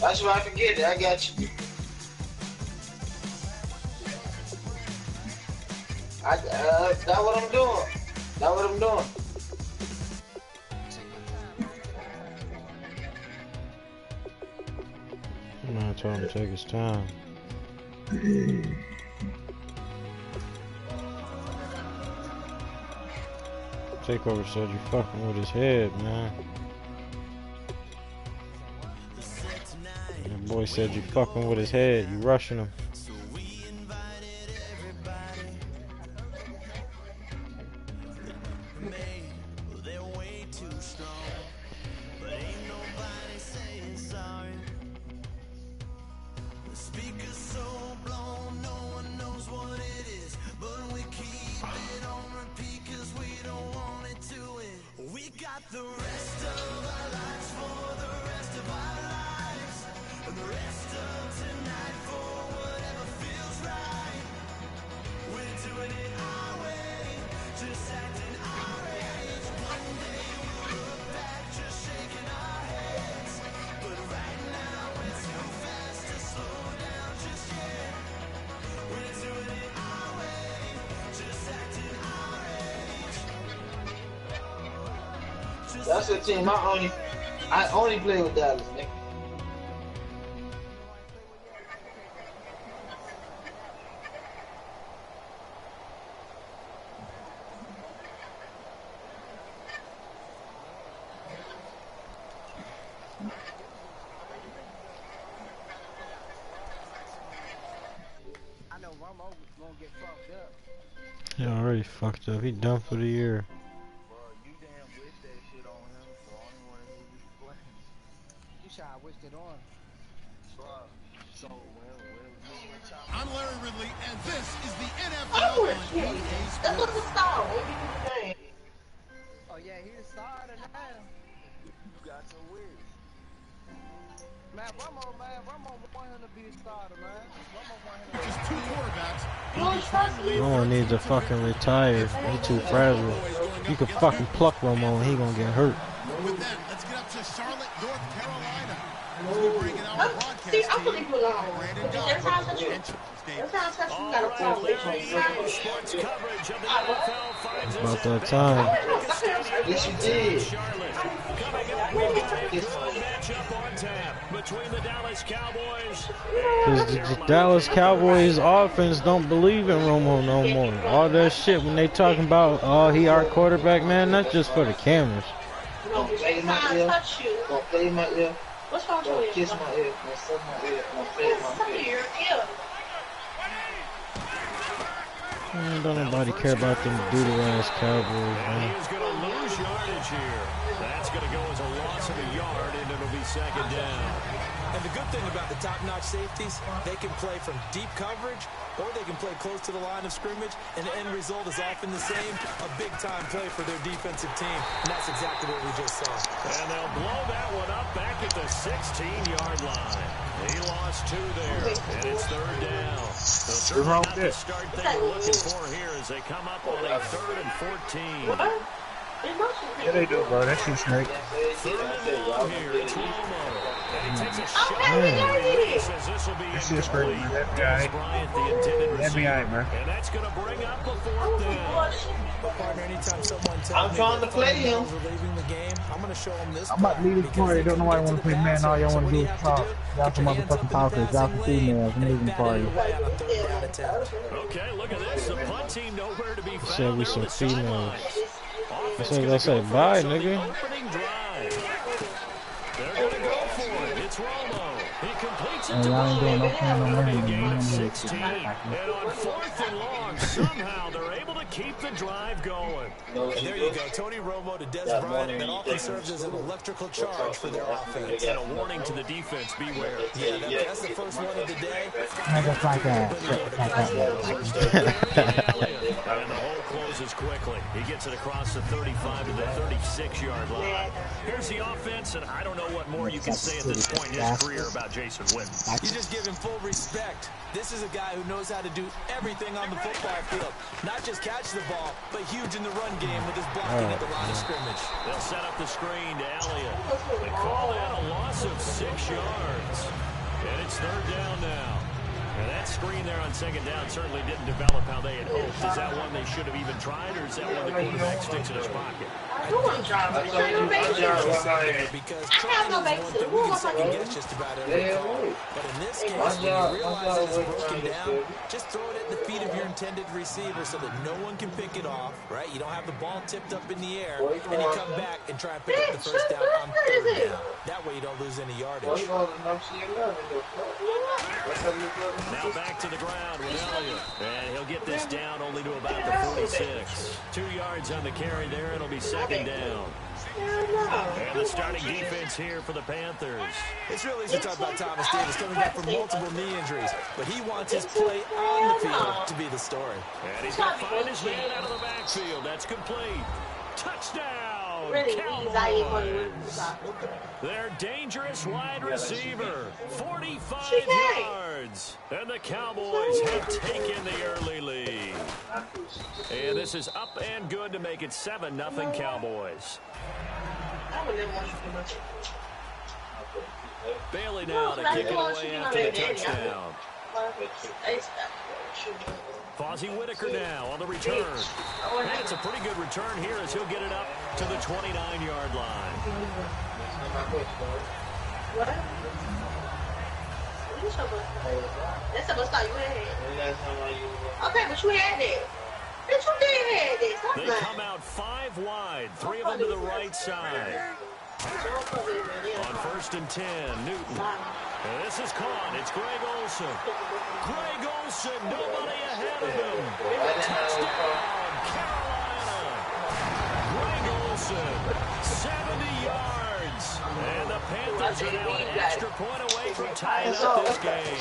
That's why I forget it. I got you. That's what I'm doing. That's what I'm doing. I'm not trying to take his time. Takeover said you fucking with his head, man. That boy said you fucking with his head. You rushing him. That's the team I only play with Dallas, nigga. I know Romo gonna get fucked up. He already fucked up. He done for the year. I wished it on. I'm Larry Ridley, and this is the NFL. Oh, that was the star. Oh yeah, he's the starter now. You got some wish. Man, Romo want him to be the starter, man. Romo want him to Just two quarterbacks. Romo needs to fucking retire. He too fragile. You can fucking pluck Romo and he gonna get hurt. With that, let's get up to Charlotte, North Carolina. We'll be bringing our broadcast team. Every time I touch you, got a phone. It's about that time. Yes, you did. Because the Dallas Cowboys offense don't believe in Romo no more. All that shit when they talking about, oh, he our quarterback, man, that's just for the cameras. Don't play in my ear. Don't play in my ear. What's wrong Don't with you? kiss my ear. Don't suck my ear. Don't play in my ear. Man, don't nobody care about them doodle ass Cowboys, man. He's going to lose yardage here. That's going to go as a loss of a yard, and it'll be second down. And the good thing about the top-notch safeties, they can play from deep coverage, or they can play close to the line of scrimmage, and the end result is often the same, a big-time play for their defensive team. And that's exactly what we just saw. And they'll blow that one up back at the 16-yard line. He lost two there, and it's third down. So certainly not the start they were looking for here as they come up on a 3rd and 14. Yeah, they do, bro. That shit's great. Third and long here. It's Romo. And he takes a shot. He Says this will be That shit's great, man. That'd be alright. Bryant, the intended That'd be alright, bro. And that's going to bring up the 4th down. Partner, anytime someone tells I'm me trying that to play him. we're leaving the game, I'm going to show them this. I'm about to leave this party. Don't nobody want to play man. All y'all want to do is talk. Y'all some motherfucking talkers. Y'all some females. I'm leaving the party. Okay, look at this. The punt team nowhere to be found. Said we some females. Offense So gonna they say go for bye, it. nigga. Opening drive. They're going to go for it. It's Romo. He completes it to y'all ain't doing no plan on Romo. He running. gains 16. And on 4th and long, somehow they're able to keep the drive going. And there you go, Tony Romo to Des Bryant. That often serves as an electrical charge for their offense. And a warning to the defense, beware. Yeah, that's the first one of the day. I just like that. And the hole closes quickly. He gets it across the 35 to the 36-yard line. Here's the offense, and I don't know what more you can say at this point in his career about Jason Witten. You just give him full respect. This is a guy who knows how to do everything on the football field. Not just catch the ball, but huge in the run game with his blocking at the line of scrimmage. They'll set up the screen to Elliott. They call that a loss of 6 yards. And it's third down now. And that screen there on second down certainly didn't develop how they had hoped. Is that one they should have even tried, or is that one the quarterback sticks in his pocket? I want to drive. I have no babysitter. Because I have no babysitter. we can second guess just about every call. But in this case, when you realize that it's broken down, just throw it at the feet of your intended receiver so that no one can pick it off, right? You don't have the ball tipped up in the air, and you come back and try and pick up the first down on third down. That way you don't lose any yardage. Now back to the ground with Elliott. And he'll get this down only to about the 46. 2 yards on the carry there. It'll be second down. And the starting defense here for the Panthers. It's really easy to talk about Thomas Davis coming back from multiple knee injuries, but he wants his play on the field to be the story. And he's going to find his man out of the backfield. That's complete. Touchdown, Cowboys. Their dangerous wide receiver, 45 yards. And the Cowboys have taken the early lead. And this is up and good to make it 7-0 Cowboys. Bailey now to kick it away after the touchdown. Fozzie Whitaker now on the return. That's a pretty good return here as he'll get it up to the 29-yard line. What? That's supposed to start you had. Okay, but you had it. Bitch, you did have it. They come out 5 wide, 3 of them to the right side. On 1st and 10, Newton. And this is caught. It's Greg Olsen. Greg Olsen, nobody ahead of him. Touchdown, Carolina. Greg Olsen, 70 yards. And the Panthers are now an extra point away from tying up this game.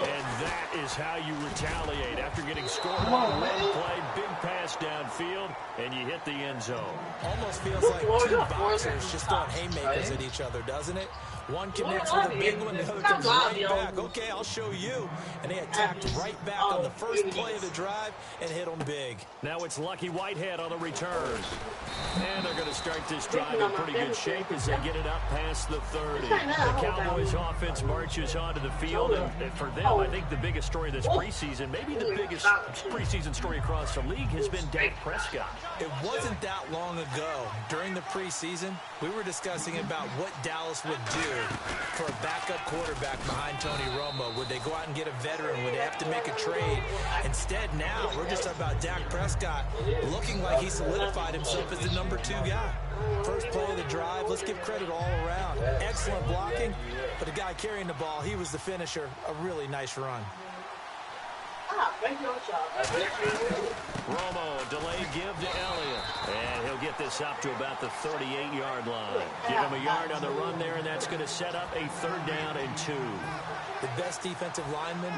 And that is how you retaliate after getting scored on one play, big pass downfield, and you hit the end zone. Almost feels like 2 boxers just throwing haymakers at each other, doesn't it? One connects with a big one, the other comes right back. Okay, I'll show you. And they attacked right back on the first play of the drive and hit them big. Now it's Lucky Whitehead on the return. And they're going to start this drive in pretty good shape as they get it up past the 30. The Cowboys offense marches onto the field, and for them, I think the biggest story this preseason, maybe the biggest preseason story across the league, has been Dak Prescott. It wasn't that long ago, during the preseason, we were discussing about what Dallas would do for a backup quarterback behind Tony Romo. Would they go out and get a veteran? Would they have to make a trade? Instead, now, we're just talking about Dak Prescott looking like he solidified himself as the number 2 guy. First play of the drive, let's give credit all around. Excellent blocking, but the guy carrying the ball, he was the finisher. A really nice run. Romo, delayed give to Elliott. And he'll get this up to about the 38-yard line. Give him a yard on the run there, and that's going to set up a 3rd down and 2. The best defensive linemen,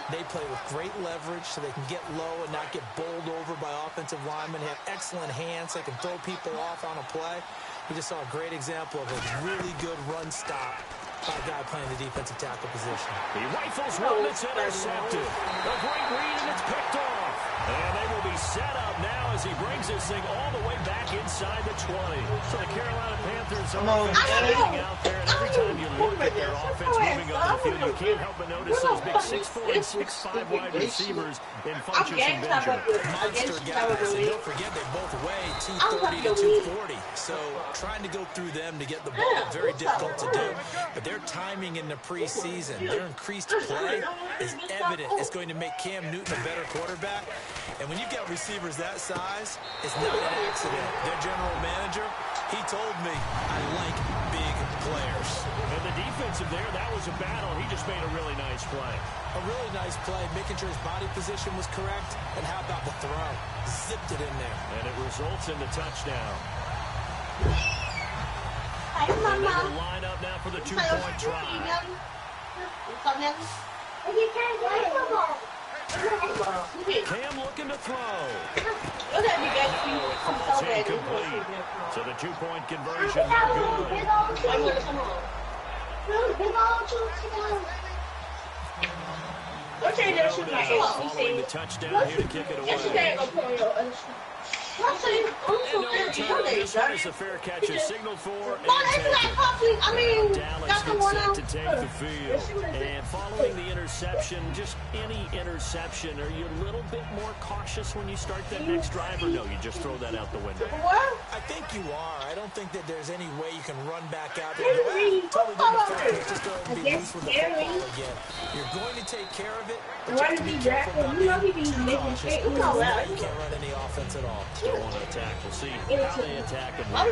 they play with great leverage so they can get low and not get bowled over by offensive linemen. They have excellent hands. They can throw people off on a play. We just saw a great example of a really good run stop by a guy playing the defensive tackle position. He rifles one that's intercepted. A great read, and it's picked off. And they will be set up now as he brings this thing all the way back inside the 20. So the Carolina Panthers are standing out there, and every time you look at their offense moving on the field, you can't help but notice those big 6'4" and 6'5" wide receivers in Funchess and Benjamin. Monster guys, and don't forget they both weigh 230 to 240. So trying to go through them to get the ball, very difficult to do. But their timing in the preseason, their increased play is evident. It's going to make Cam Newton a better quarterback. And when you get receivers that size, it's not an accident. Their general manager, he told me, I like big players. And the defensive there, that was a battle. He just made a really nice play. A really nice play, making sure his body position was correct. And how about the throw? Zipped it in there. And it results in the touchdown. Hi, And they Mama. will line up now for the 2-point try. Cam looking to throw. Falls incomplete. So the 2-point conversion, no good. Don't change that shit like following the touchdown here to kick it away. And no return. This one is a fair catch is signaled for and taken. Dallas gets set to take the field. And following the interception, just any interception, are you a little bit more cautious when you start that next drive, or no, you just throw that out the window? I think you are. I don't think that there's any way you can run back out there and go, totally didn't affect it. Just go ahead and be loose with the football again. You're going to take care of it, but you have to be careful about being too cautious. You can't run any offense at all. Still want to attack. We'll see how they attack him. Not the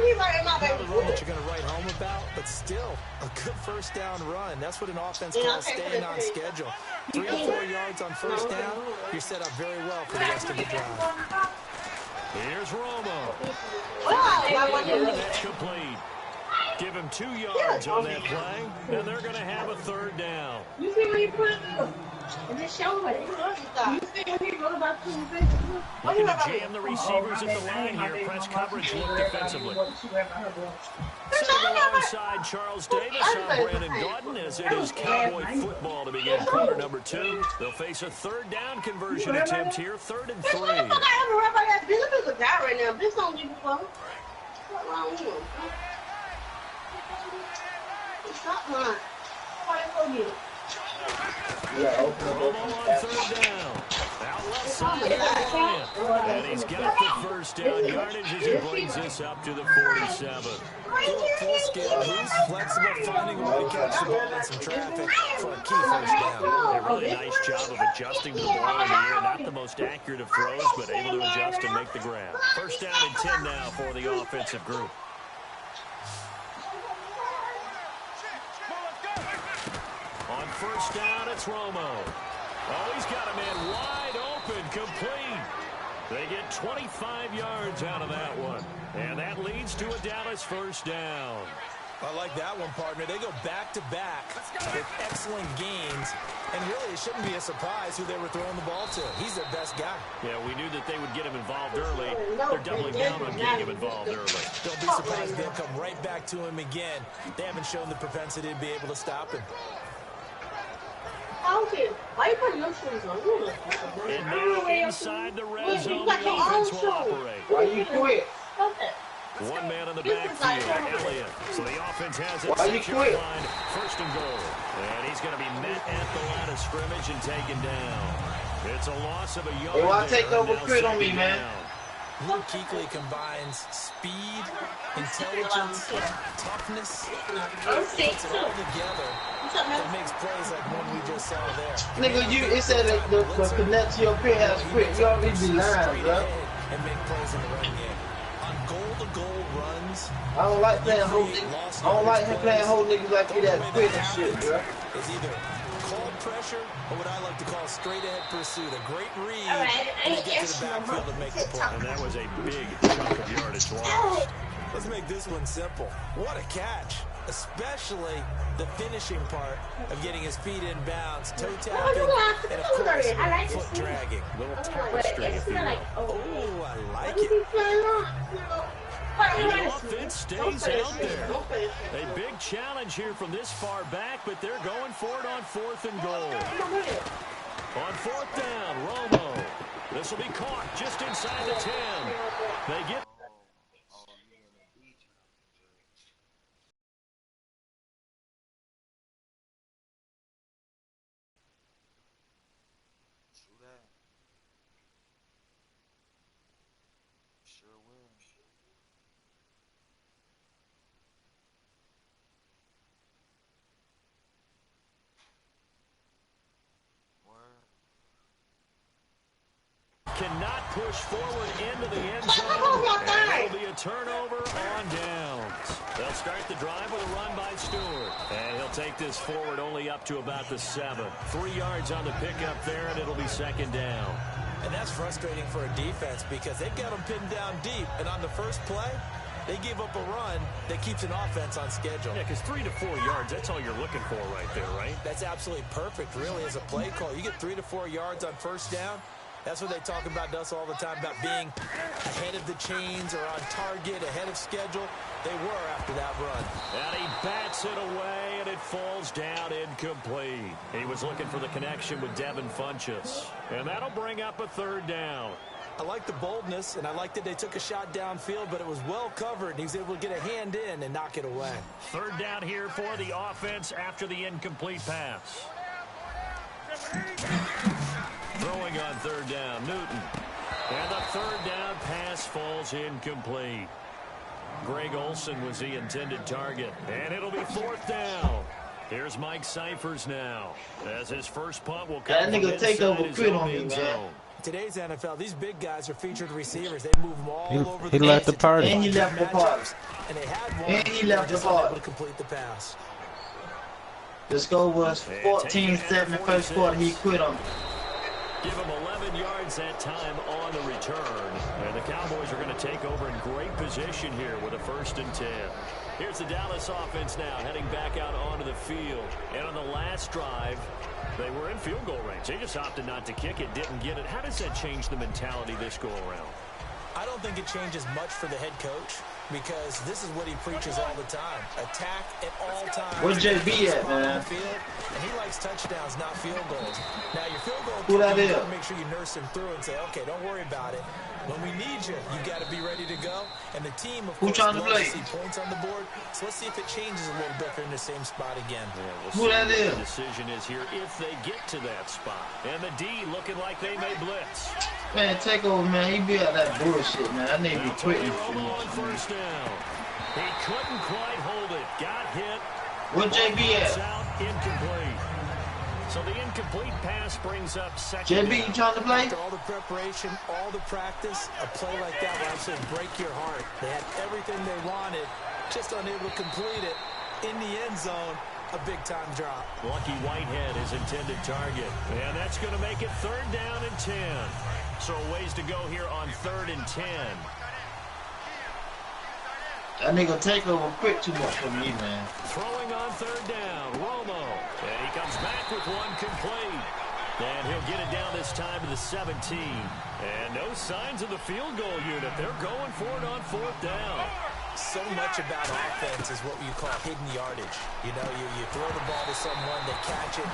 run that you're going to write home about, but still a good first down run. That's what an offense calls staying on schedule. 3 to 4 yards on first down, you're set up very well for the rest of the drive. Here's Romo. Wow. That's complete. Give him 2 yards on that play, and they're going to have a third down. You see where you put it? And just show it. You see when he wrote about 2 things. Looking to jam the receivers at the line here. Press coverage look defensively. Setting alongside Charles Davis on Brandon Gaudin as it is Cowboy football to begin quarter number 2. They'll face a third down conversion attempt here, 3rd and 3. What the fuck I have to rap about that? This is a guy right now. This don't give a fuck. What's wrong with him? Stop lying. Nobody forget it. Romo on 3rd down. Out left side of the Bryant. And he's got the first down yardage as he brings this up to the 47. Full skill, he's flexible, finding a way to catch the ball in some traffic for a key first down. A really nice job of adjusting to the ball in the air. Not the most accurate of throws, but able to adjust and make the grab. First down and 10 now for the offensive group. On first down, it's Romo. Oh, he's got a man wide open, complete. They get 25 yards out of that one. And that leads to a Dallas first down. I like that one, partner. They go back-to-back with excellent gains. And really, it shouldn't be a surprise who they were throwing the ball to. He's their best guy. Yeah, we knew that they would get him involved early. They're doubling down on getting him involved early. Don't be surprised if they'll come right back to him again. They haven't shown the propensity to be able to stop him. Why you putting your shoes on? And now inside the red zone, the offense will operate. Why you quit? One man on the backfield, Elliott. So the offense has it. Why you quit? Line, 1st and goal. And he's going to be met at the line of scrimmage and taken down. It's a loss of a yard. Hey, why take over quit on me, man? Luke Kuechly combines speed, intelligence, toughness. Puts it all together. It makes plays like one we just saw there. Nigga, it said that the connect to your pin has quit. You already be lying, bro. And make plays in the running game. On goal-to-goal runs. I don't like playing whole niggas. I don't like him playing whole niggas like he that quit and shit, bro. Is either called pressure or what I like to call straight-ahead pursuit. A great read and get to the backfield and make the play. And that was a big chunk of yardage loss. Let's make this one simple. What a catch. Especially the finishing part of getting his feet in bounds, toe tapping, and of course, foot dragging. Little tapestry, if you will. Oh, I like it. The offense stays out there. A big challenge here from this far back, but they're going for it on 4th and goal. On 4th down, Romo. This will be caught just inside the 10. They get... Cannot push forward into the end zone. And it'll be a turnover on downs. They'll start the drive with a run by Stewart. And he'll take this forward only up to about the 7. 3 yards on the pickup there, and it'll be 2nd down. And that's frustrating for a defense because they've got them pinned down deep. And on the first play, they give up a run that keeps an offense on schedule. Yeah, because 3 to 4 yards, that's all you're looking for right there, right? That's absolutely perfect, really, as a play call. You get 3 to 4 yards on first down, That's what they talk about to us all the time, about being ahead of the chains or on target, ahead of schedule. They were after that run. And he bats it away, and it falls down incomplete. He was looking for the connection with Devin Funchess. And that'll bring up a third down. I like the boldness, and I like that they took a shot downfield, but it was well covered, and he was able to get a hand in and knock it away. Third down here for the offense after the incomplete pass. Throwing on third down, Newton. And the third down pass falls incomplete. Greg Olsen was the intended target. And it'll be fourth down. Here's Mike Cyphers now. As his first punt will come that nigga take over quit on me, man. Today's NFL, these big guys are featured receivers. They move them all over the field. left the party. And he left the party. And they had one. And he left the party. party. To complete the pass. The score was 14-7 in first quarter. He quit on me. Give him 11 yards that time on the return. And the Cowboys are going to take over in great position here with a 1st and 10. Here's the Dallas offense now heading back out onto the field. And on the last drive, they were in field goal range. They just opted not to kick it, didn't get it. How does that change the mentality this go around? I don't think it changes much for the head coach because this is what he preaches all the time. Attack at all times. Where's JB at, man? And he likes touchdowns, not field goals. Now, your field goal, who that is? You got to make sure you nurse him through and say, okay, don't worry about it. When we need you, you got to be ready to go. And the team, of course, trying to play? See points on the board. So let's see if it changes a little bit. They're in the same spot again. Yeah, who that is? The decision is here if they get to that spot. And the D looking like they may blitz. Man, take over, man. He be out that bullshit, man. I need to be quitting. On first down. He couldn't quite hold it. Got hit. Where JB at? Out, incomplete. So the incomplete pass brings up second. JB, you trying to play? After all the preparation, all the practice, a play like that will actually break your heart. They had everything they wanted, just unable to complete it. In the end zone, a big-time drop. Lucky Whitehead is intended target. And that's going to make it 3rd down and 10. So a ways to go here on 3rd and 10. That nigga take over quick too much for me, man. Throwing on 3rd down, Romo. And he comes back with one complete. And he'll get it down this time to the 17. And no signs of the field goal unit. They're going for it on 4th down. So much about offense is what you call hidden yardage. You know, you throw the ball to someone, they catch it,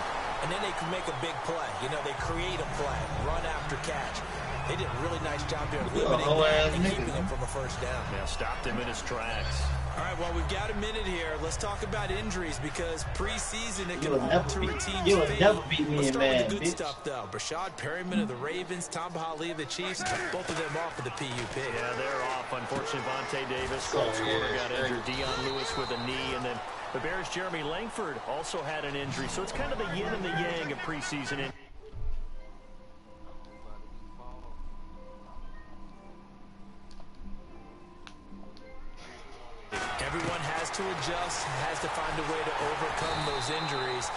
and then they can make a big play. You know, they create a play, run after catch. They did a really nice job there limiting that and keeping him from a 1st down. Yeah, stopped him in his tracks. All right, well, we've got a minute here. Let's talk about injuries because preseason it can alter a team's fate. You will never beat me, Let's start man, with the good bitch. stuff, though. Brashad Perryman of the Ravens, Tom Bahali of the Chiefs, both of them off with the PUP. Yeah, they're off. Unfortunately, Vontae Davis, Colts corner, got injured. Deion Lewis with a knee. And then the Bears' Jeremy Langford also had an injury. So it's kind of the yin and the yang of preseason. Everyone has to adjust, has to find a way to overcome those injuries.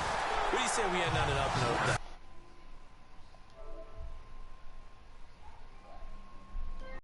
What do you say we end on an up note?